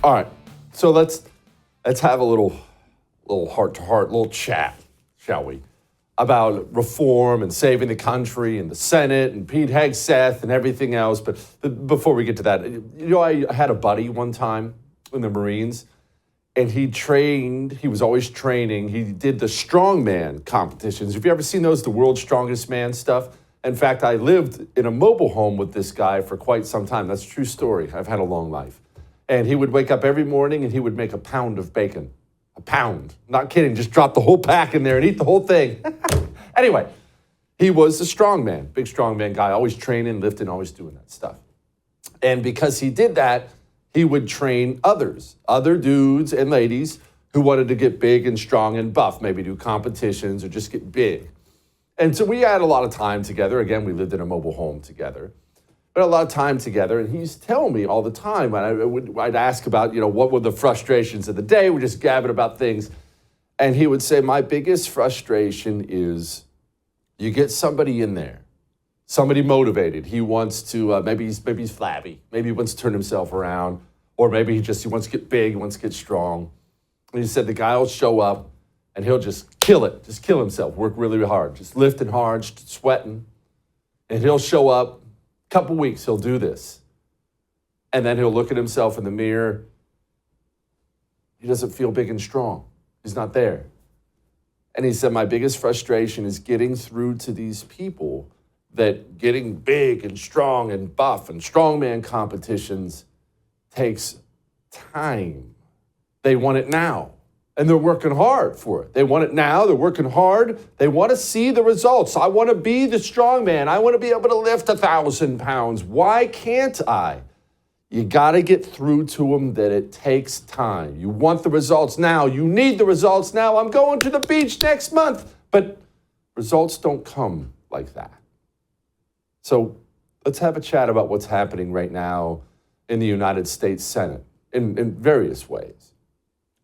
All right, so let's have a little heart-to-heart, little chat, shall we, about reform and saving the country and the Senate and Pete Hegseth and everything else. But before we get to that, I had a buddy one time in the Marines, and he was always training. He did the strongman competitions. Have you ever seen those, the world's strongest man stuff? In fact, I lived in a mobile home with this guy for quite some time. That's a true story. I've had a long life. And he would wake up every morning and he would make a pound of bacon. A pound. Not kidding. Just drop the whole pack in there and eat the whole thing. Anyway, he was a strongman, big strongman guy, always training, lifting, always doing that stuff. And because he did that, he would train other dudes and ladies who wanted to get big and strong and buff, maybe do competitions or just get big. And so we had a lot of time together. Again, we lived in a mobile home together. We had a lot of time together, and he's telling me all the time, and I'd ask about, what were the frustrations of the day? We're just gabbing about things. And he would say, my biggest frustration is you get somebody in there, somebody motivated. He wants to, maybe he's flabby. Maybe he wants to turn himself around, or maybe he wants to get big, he wants to get strong. And he said the guy will show up, and he'll just kill himself, work really hard, just lifting hard, sweating. And he'll show up, a couple weeks, he'll do this. And then he'll look at himself in the mirror. He doesn't feel big and strong. He's not there. And he said, my biggest frustration is getting through to these people that getting big and strong and buff and strongman competitions takes time. They want it now. And they're working hard for it. They want it now. They're working hard. They want to see the results. I want to be the strong man. I want to be able to lift 1,000 pounds. Why can't I? You got to get through to them that it takes time. You want the results now. You need the results now. I'm going to the beach next month. But results don't come like that. So let's have a chat about what's happening right now in the United States Senate in various ways.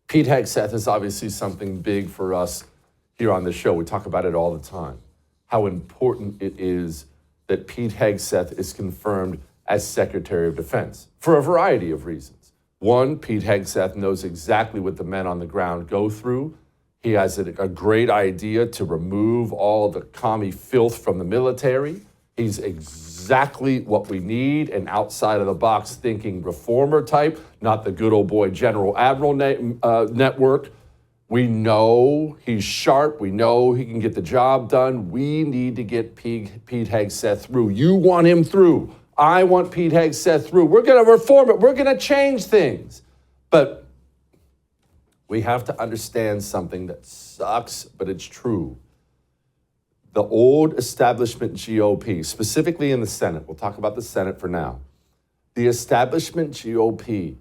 Pete Hegseth is obviously something big for us here on the show. We talk about it all the time, how important it is that Pete Hegseth is confirmed as Secretary of Defense for a variety of reasons. One, Pete Hegseth knows exactly what the men on the ground go through. He has a great idea to remove all the commie filth from the military. He's exactly what we need, an outside-of-the-box thinking reformer type, not the good old boy General Admiral network. We know he's sharp. We know he can get the job done. We need to get Pete Hegseth through. You want him through. I want Pete Hegseth through. We're going to reform it. We're going to change things. But we have to understand something that sucks, but it's true. The old establishment GOP, specifically in the Senate, we'll talk about the Senate for now. The establishment GOP,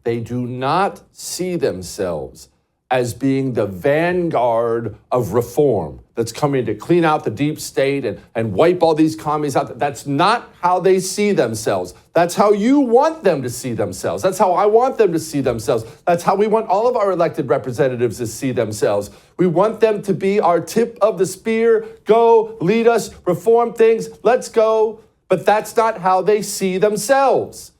they do not see themselves as being the vanguard of reform that's coming to clean out the deep state and wipe all these commies out. That's not how they see themselves. That's how you want them to see themselves. That's how I want them to see themselves. That's how we want all of our elected representatives to see themselves. We want them to be our tip of the spear. Go, lead us, reform things, let's go. But that's not how they see themselves.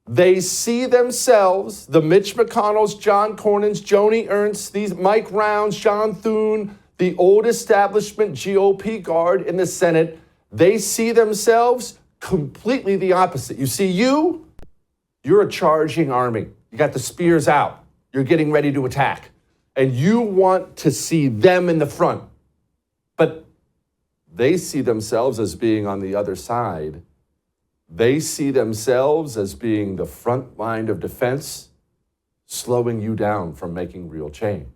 They see themselves, the Mitch McConnells, John Cornyn's, Joni Ernst, these Mike Rounds, John Thune, the old establishment GOP guard in the Senate, they see themselves completely the opposite. You see, you're a charging army. You got the spears out. You're getting ready to attack. And you want to see them in the front. But they see themselves as being on the other side. They see themselves as being the front line of defense, slowing you down from making real change.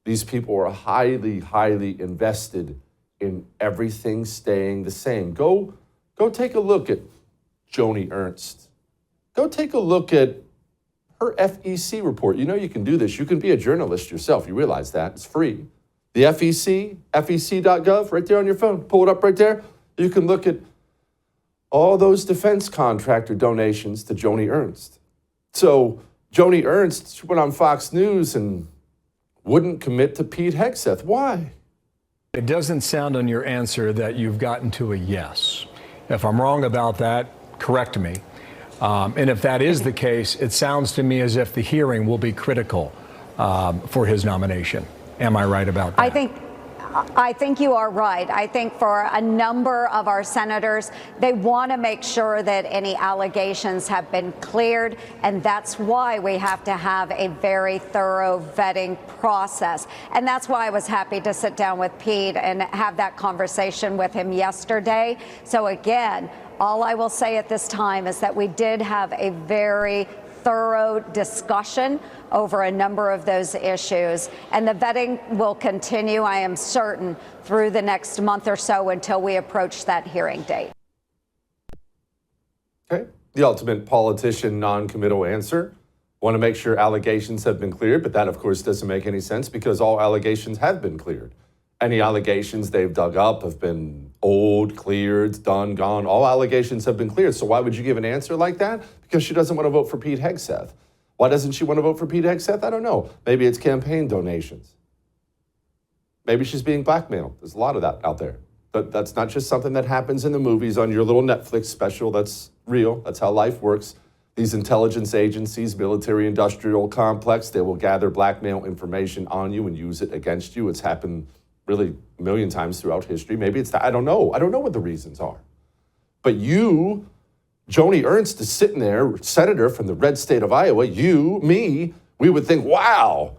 These people are highly, highly invested in everything staying the same. Go take a look at Joni Ernst. Go take a look at her FEC report. You know you can do this. You can be a journalist yourself. You realize that. It's free. The FEC, fec.gov, right there on your phone. Pull it up right there. You can look at all those defense contractor donations to Joni Ernst. So Joni Ernst, she went on Fox News and wouldn't commit to Pete Hegseth. Why? It doesn't sound on your answer that you've gotten to a yes. If I'm wrong about that, correct me. And if that is the case, it sounds to me as if the hearing will be critical for his nomination. Am I right about that? I think you are right. I think for a number of our senators, they want to make sure that any allegations have been cleared, and that's why we have to have a very thorough vetting process. And that's why I was happy to sit down with Pete and have that conversation with him yesterday. So again, all I will say at this time is that we did have a very thorough discussion over a number of those issues, and the vetting will continue, I am certain, through the next month or so until we approach that hearing date. Okay. The ultimate politician non-committal answer. Want to make sure allegations have been cleared, but that, of course, doesn't make any sense because all allegations have been cleared. Any allegations they've dug up have been old, cleared, done, gone. All allegations have been cleared. So why would you give an answer like that? Because she doesn't want to vote for Pete Hegseth. Why doesn't she want to vote for Pete Hegseth? I don't know. Maybe it's campaign donations. Maybe she's being blackmailed. There's a lot of that out there. But that's not just something that happens in the movies on your little Netflix special. That's real. That's how life works. These intelligence agencies, military-industrial complex, they will gather blackmail information on you and use it against you. It's happened really a million times throughout history. Maybe it's that. I don't know. I don't know what the reasons are. But you, Joni Ernst, is sitting there, senator from the red state of Iowa. You, me, we would think, wow,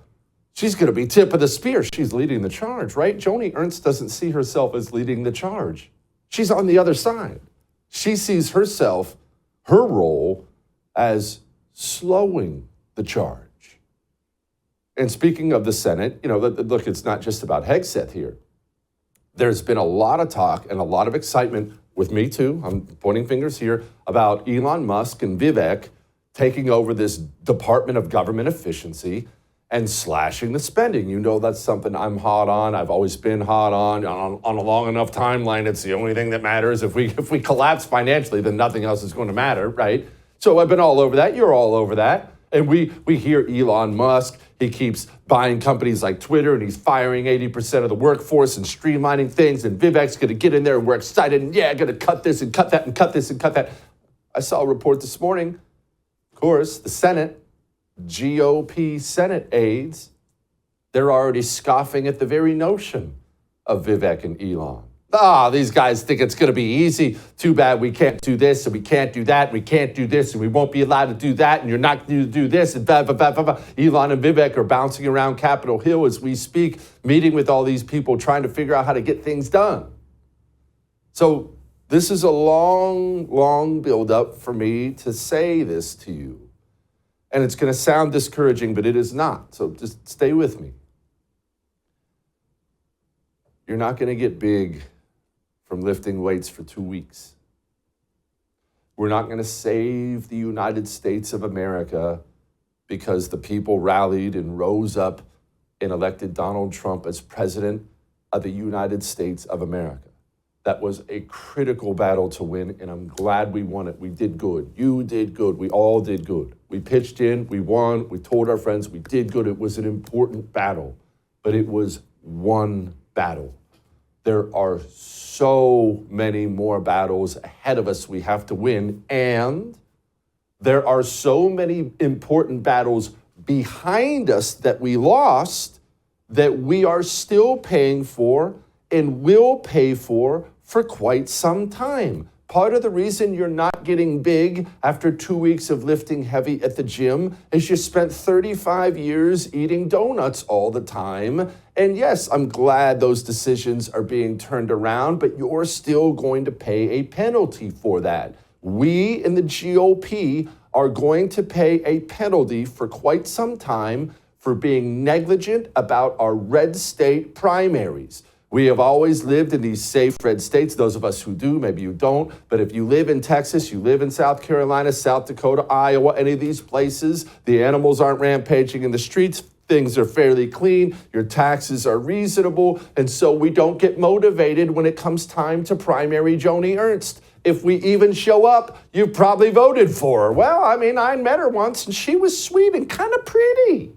she's going to be tip of the spear. She's leading the charge, right? Joni Ernst doesn't see herself as leading the charge. She's on the other side. She sees herself, her role, as slowing the charge. And speaking of the Senate, look, it's not just about Hegseth here. There's been a lot of talk and a lot of excitement with me too, I'm pointing fingers here, about Elon Musk and Vivek taking over this Department of Government Efficiency and slashing the spending. You know that's something I'm hot on. I've always been hot on a long enough timeline. It's the only thing that matters. If we collapse financially, then nothing else is going to matter, right? So I've been all over that. You're all over that. And we hear Elon Musk, he keeps buying companies like Twitter and he's firing 80% of the workforce and streamlining things. And Vivek's going to get in there and we're excited. And yeah, going to cut this and cut that and cut this and cut that. I saw a report this morning. Of course, the Senate, GOP Senate aides, they're already scoffing at the very notion of Vivek and Elon. These guys think it's going to be easy. Too bad we can't do this and we can't do that and we can't do this and we won't be allowed to do that and you're not going to do this and blah, blah, blah, blah, blah. Elon and Vivek are bouncing around Capitol Hill as we speak, meeting with all these people, trying to figure out how to get things done. So this is a long, long buildup for me to say this to you. And it's going to sound discouraging, but it is not. So just stay with me. You're not going to get big from lifting weights for 2 weeks. We're not going to save the United States of America because the people rallied and rose up and elected Donald Trump as president of the United States of America. That was a critical battle to win, and I'm glad we won it. We did good. You did good. We all did good. We pitched in, we won, we told our friends we did good. It was an important battle, but it was one battle. There are so many more battles ahead of us we have to win, and there are so many important battles behind us that we lost that we are still paying for and will pay for quite some time. Part of the reason you're not getting big after 2 weeks of lifting heavy at the gym is you spent 35 years eating donuts all the time. And yes, I'm glad those decisions are being turned around, but you're still going to pay a penalty for that. We in the GOP are going to pay a penalty for quite some time for being negligent about our red state primaries. We have always lived in these safe red states. Those of us who do, maybe you don't. But if you live in Texas, you live in South Carolina, South Dakota, Iowa, any of these places, the animals aren't rampaging in the streets. Things are fairly clean. Your taxes are reasonable. And so we don't get motivated when it comes time to primary Joni Ernst. If we even show up, you probably voted for her. Well, I met her once and she was sweet and kind of pretty.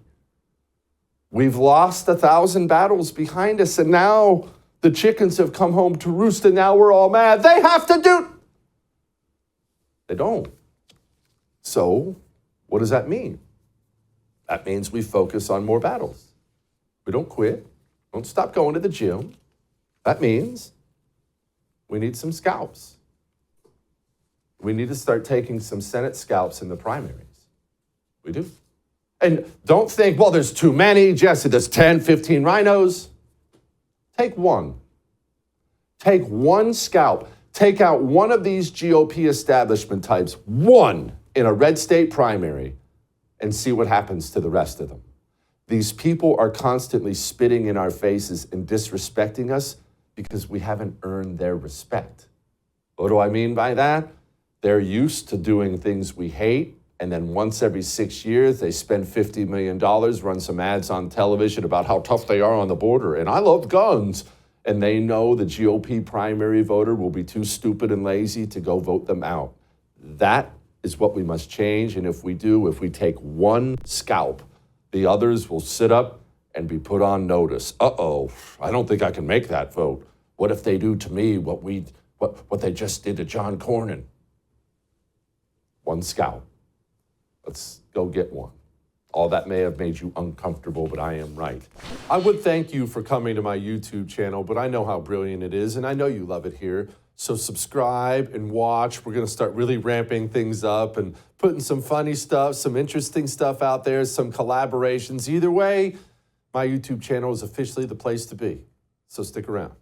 We've lost 1,000 battles behind us, and now the chickens have come home to roost, and now we're all mad. They have to do. They don't. So what does that mean? That means we focus on more battles. We don't quit. Don't stop going to the gym. That means we need some scalps. We need to start taking some Senate scalps in the primaries. We do. And don't think, well, there's too many. Jesse, there's 10, 15 rhinos. Take one. Take one scalp. Take out one of these GOP establishment types, one in a red state primary, and see what happens to the rest of them. These people are constantly spitting in our faces and disrespecting us because we haven't earned their respect. What do I mean by that? They're used to doing things we hate, and then once every 6 years, they spend $50 million, run some ads on television about how tough they are on the border. And I love guns. And they know the GOP primary voter will be too stupid and lazy to go vote them out. That is what we must change. And if we do, if we take one scalp, the others will sit up and be put on notice. Uh-oh, I don't think I can make that vote. What if they do to me what they just did to John Cornyn? One scalp. Let's go get one. All that may have made you uncomfortable, but I am right. I would thank you for coming to my YouTube channel, but I know how brilliant it is, and I know you love it here. So subscribe and watch. We're going to start really ramping things up and putting some funny stuff, some interesting stuff out there, some collaborations. Either way, my YouTube channel is officially the place to be. So stick around.